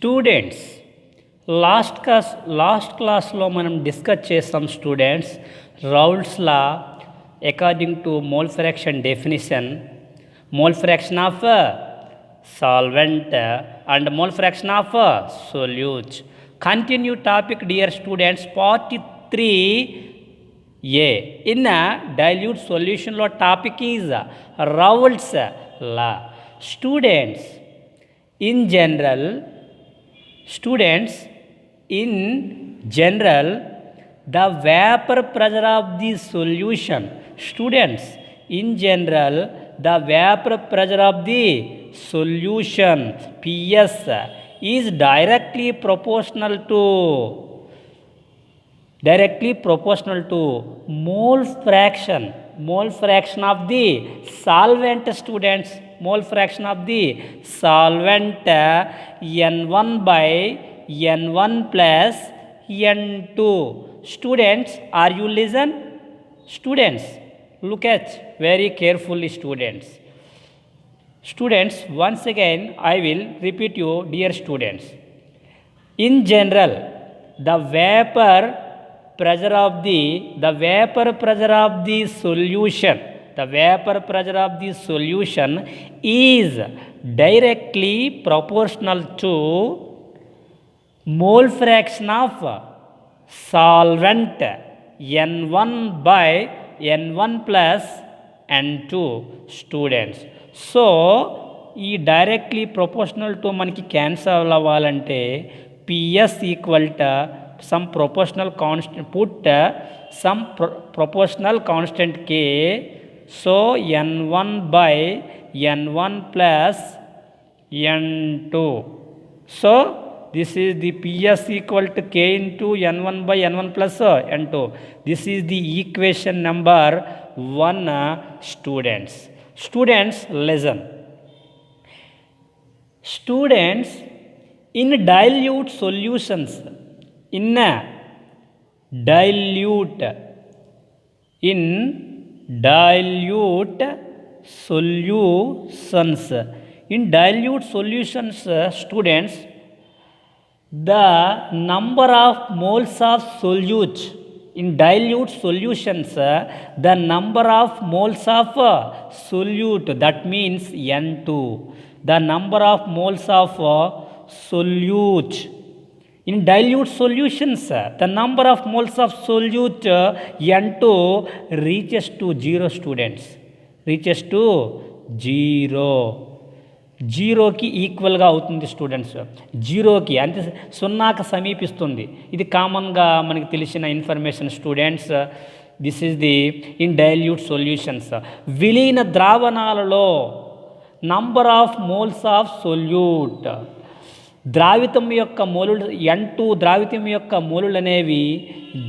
Students last క్లాస్లో మనం discuss చేస్తాం students Raoult's law according to mole fraction definition mole fraction of solvent and mole fraction of solute continue topic dear students part 3a in a dilute solution law topic is Raoult's law. Students in general the vapor pressure of the solution the vapor pressure of the solution PS is directly proportional to mole fraction of the solvent students, mole fraction of the solvent n1 by n1 plus n2. Students, are you listen? Students, look at very carefully students. Students, once again I will repeat you dear students. In general, the vapor pressure of the solution is directly proportional to mole fraction of solvent n1 by n1 plus n2 students. So ఈ directly proportional to మనకి cancel అవ్వాలంటే PS equal to some proportional constant, put some proportional constant k, so n1 by n1 plus n2. So this is the ps equal to k into n1 by n1 plus n2. This is the equation number 1. Students listen. Students, in dilute solutions, in dilute solutions students, the number of moles of solute in dilute solutions the number of moles of solute, that means n2, the number of moles of solute in dilute solutions the number of moles of solute n2 reaches to 0 students, reaches to 0 కి ఈక్వల్గా అవుతుంది students, 0కి అంటే 0కి సమీపిస్తుంది. ఇది కామన్గా మనకి తెలిసిన information students. This is the in dilute solutions. విలీన ద్రావణాలలో number of moles of solute, ద్రావితం యొక్క మోలులు n2 ద్రావితం యొక్క మోలులు అనేవి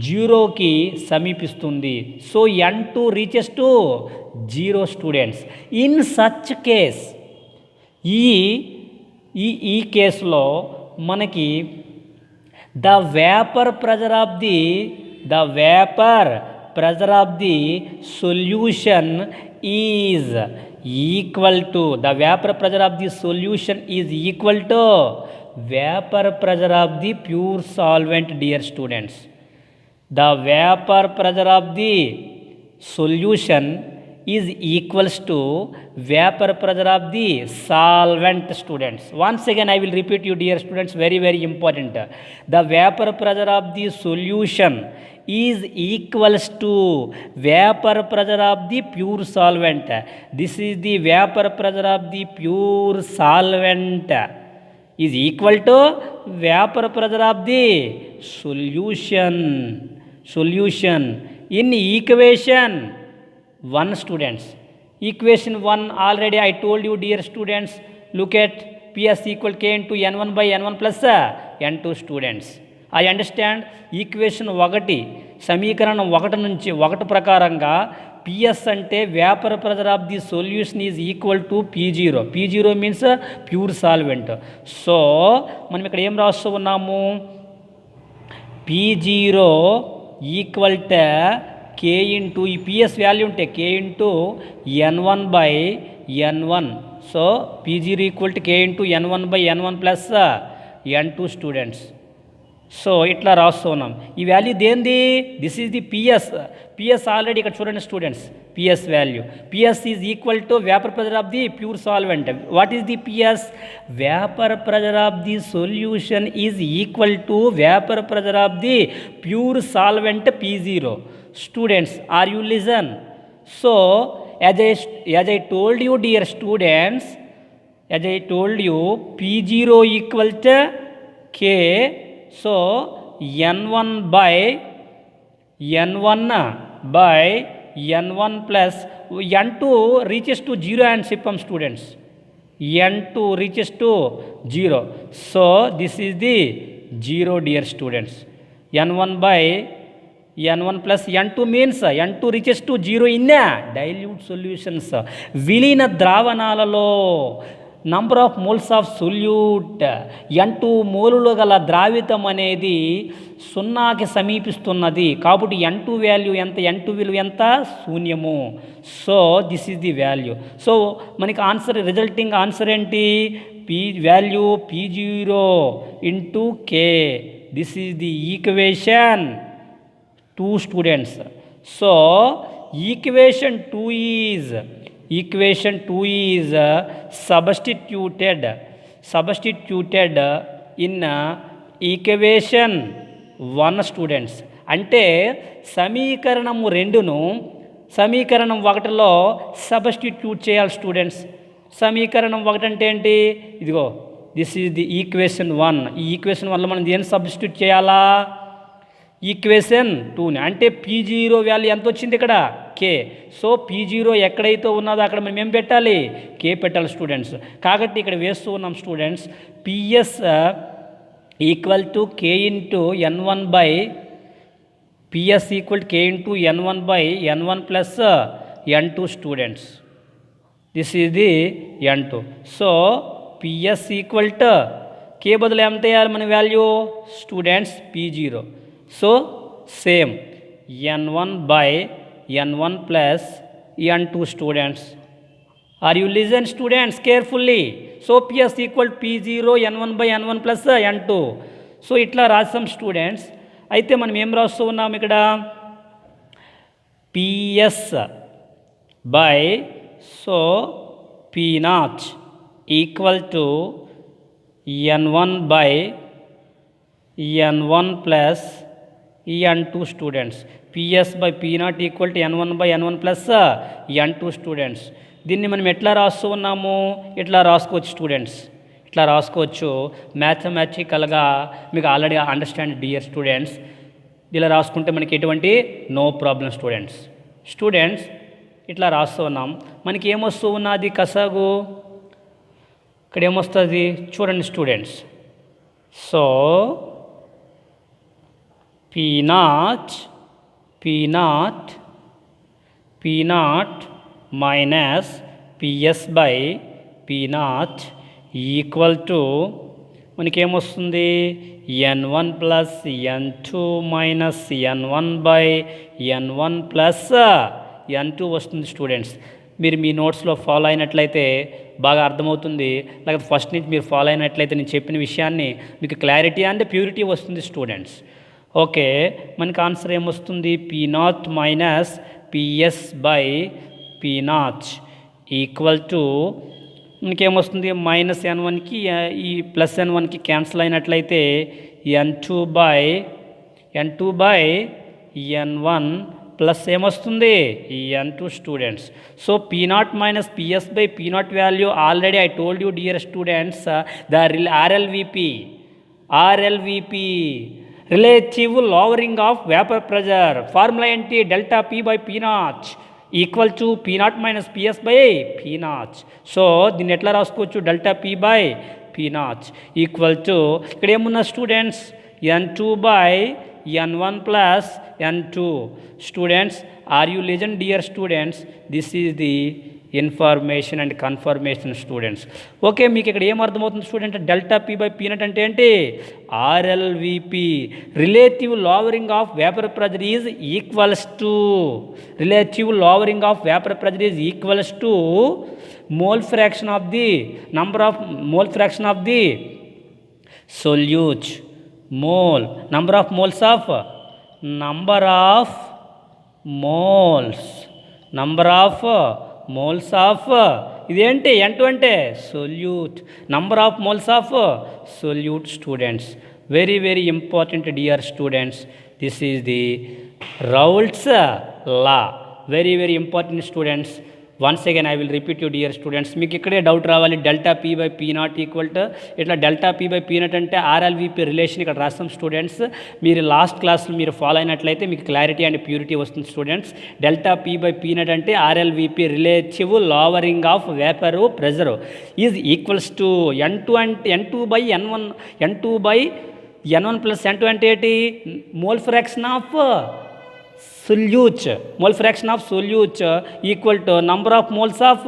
0కి సమీపిస్తుంది. So n2 reaches to 0 students. In such case ఈ కేసులో మనకి the vapour pressure of the solution is equal to vapor pressure of the solution is equal to vapor pressure of the pure solvent, dear students. The vapor pressure of the solution is equals to vapor pressure of the solvent students. Once again I will repeat you dear students, very very important. The vapor pressure of the solution is equals to vapor pressure of the pure solvent. This is the vapor pressure of the pure solvent is equal to vapor pressure of the solution in equation 1 students. Equation 1 already I told you dear students. Look at ps equal k into n1 by n1 plus n2 students. I understand. Equation 1 సమీకరణం 1 నుంచి 1 ప్రకారంగా PS అంటే vapour pressure of the solution is equal to P0 means pure solvent. So మనం ఇక్కడ ఏం రాస్తూ ఉన్నాము, P0 equal to k into ఈ పిఎస్ వాల్యూ ఉంటే k into n1 by n1. So P0 equal to k into n1 by n1 plus N2 students. So ఇట్లా రాస్తూ ఉన్నాం. ఈ వాల్యూ దేంది? This is the PS. PS already ఇక్కడ చూడండి students, PS value. PS is equal to vapour pressure of the pure solvent. What is the PS? Vapour pressure of the solution is equal to vapour pressure of the pure solvent P0. Students, are you listen? So as I told you, dear students, as I told you, P0 equal to K. So N1 by N1 plus N2 reaches to 0 and చెప్పాం students. N2 reaches to 0. So this is the 0, dear students. N1 by N1 plus N2 means N2 reaches to 0 in dilute solutions. విలీన ద్రావణాలలో number of moles of solute N2 మోలులో గల ద్రావితం అనేది 0కి సమీపిస్తున్నది. కాబట్టి N2 value ఎంత? N2 విలువ ఎంత? శూన్యము. So this is the value. So మనకి ఆన్సర్, రిజల్టింగ్ ఆన్సర్ ఏంటి? Value P0 into K. This is the equation 2 students. So equation 2 is substituted in equation 1 students. అంటే సమీకరణము 2ను సమీకరణం 1లో సబ్స్టిట్యూట్ చేయాలి స్టూడెంట్స్. సమీకరణం 1 అంటే ఏంటి? ఇదిగో, దిస్ ఈజ్ ది ఈక్వేషన్ 1. ఈ ఈక్వేషన్ 1లో మనం దేన్ని సబ్స్టిట్యూట్ చేయాలా? ఈక్వేషన్ 2ని. అంటే P0 వాల్యూ ఎంత వచ్చింది ఇక్కడ? K. సో P0 ఎక్కడైతే ఉన్నదో అక్కడ మనం ఏం పెట్టాలి? K పెట్టాలి స్టూడెంట్స్. కాబట్టి ఇక్కడ వేస్తూ ఉన్నాం students, PS equal to K into N1 by PS equal K into N1 by N1 plus N2 students. This is the N2. So PS equal to K బదులు ఎంత వేయాలి మన value students? P0. So same N1 by N1 plus N2 students. Are you listen students carefully? So PS equal P0 N1 by N1 plus N2. So ఇట్లా రాసాం students. అయితే మనం ఏం రాస్తూ ఉన్నాం ఇక్కడ? PS by so P0 equal to N1 by N1 plus N2 students. PS by P0 equal to N1 by N1 plus N2 students. దీన్ని మనం ఎట్లా రాస్తూ ఉన్నాము? ఇట్లా రాసుకోవచ్చు స్టూడెంట్స్, ఇట్లా రాసుకోవచ్చు. మ్యాథమెటికల్గా మీకు ఆల్రెడీ అండర్స్టాండ్ డియర్ స్టూడెంట్స్. ఇలా రాసుకుంటే మనకి ఎటువంటి నో ప్రాబ్లం స్టూడెంట్స్. స్టూడెంట్స్ ఇట్లా రాస్తూ ఉన్నాం. మనకి ఏమొస్తూ ఉన్నది కసాగు? ఇక్కడ ఏమొస్తుంది చూడండి students. So P0 minus PS by P0 equal to మనకేమొస్తుంది? N1 plus N2 minus N1 by N1 plus N2 వస్తుంది స్టూడెంట్స్. మీరు మీ నోట్స్లో ఫాలో అయినట్లయితే బాగా అర్థమవుతుంది. లేకపోతే ఫస్ట్ నుంచి మీరు ఫాలో అయినట్లయితే నేను చెప్పిన విషయాన్ని మీకు క్లారిటీ అండ్ ప్యూరిటీ వస్తుంది స్టూడెంట్స్. ఓకే, మనకి ఆన్సర్ ఏమొస్తుంది? P0 minus PS by P0 equal to మనకేమొస్తుంది? మైనస్ N1కి ఈ ప్లస్ N1కి క్యాన్సిల్ అయినట్లయితే N2 బై N1 ప్లస్ ఏమొస్తుంది? N2 students. So P0 minus PS by P0 value already I told you dear students, the RLVP relative lowering of vapour pressure. Formula ఏంటి? Delta P by P0 equal to P0 minus PS by P0. So దీన్ని ఎట్లా రాసుకోవచ్చు? Delta P by P0 equal to ఇక్కడ ఏమున్నా students? N2 by N1 plus N2 students. Are you listen dear students? This is the information and confirmation students. Okay, మీకు ఇక్కడ ఏం అర్థమవుతుంది student? Delta P by P0 అంటే ఏంటి? RLVP relative lowering of vapour pressure is equals to mole fraction of the number of mole fraction of the solute, mole, number of moles of, number of moles, number of moles of, ఇదేంటి N2 అంటే solute, number of moles of solute students. Very very important dear students, this is the Raoult's law. Very very important students. Once again I will repeat you dear students. మీకు ఇక్కడే doubt రావాలి, delta P by P naught equal to ఇట్లా delta P by P naught అంటే RLVP relation ఇక్కడ రాస్తాం students. మీరు last క్లాస్లో మీరు ఫాలో అయినట్లయితే మీకు క్లారిటీ అండ్ ప్యూరిటీ వస్తుంది students. Delta P by P naught అంటే RLVP relative lowering of vapour pressure is equals to N2 అంటే N2 by N1, N2 by N1 plus N2 అంటే ఏంటి? Mole fraction of solute, mole fraction of solute equal to number of moles of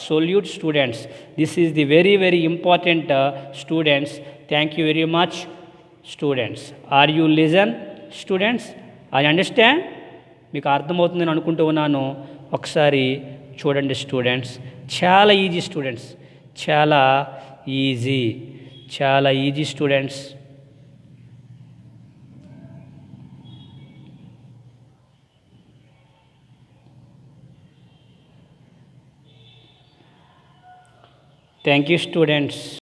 solute students. This is the very very important students. Thank you very much students. Are you listen students? I understand. మీకు అర్థమవుతుందని అనుకుంటూ ఉన్నాను. ఒకసారి చూడండి students, చాలా easy students, చాలా easy, చాలా easy students. Thank you students.